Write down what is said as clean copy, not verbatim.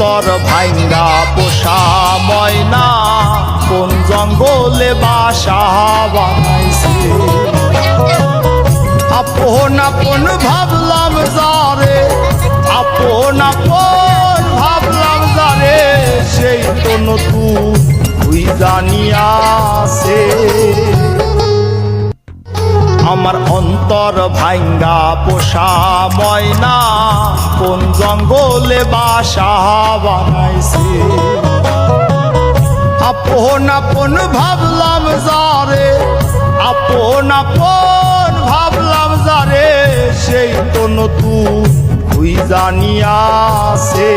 অন্তর ভাঙ্গা পোষা ময়না কোন জঙ্গলে বাসা বানাইছে। আপন আপন ভাবলাম যারে, আপন আপন ভাবলাম যারে, সেই তো নতুন তুই জানিয়াছে। আমার অন্তর ভাঙ্গা পোষা ময়না কোন জঙ্গলে বাসা বানাইছে। আপন আপন ভাবলাম যারে, আপন আপন ভাবলাম যারে, সেই তো নতুন তুই জানিয়াছে।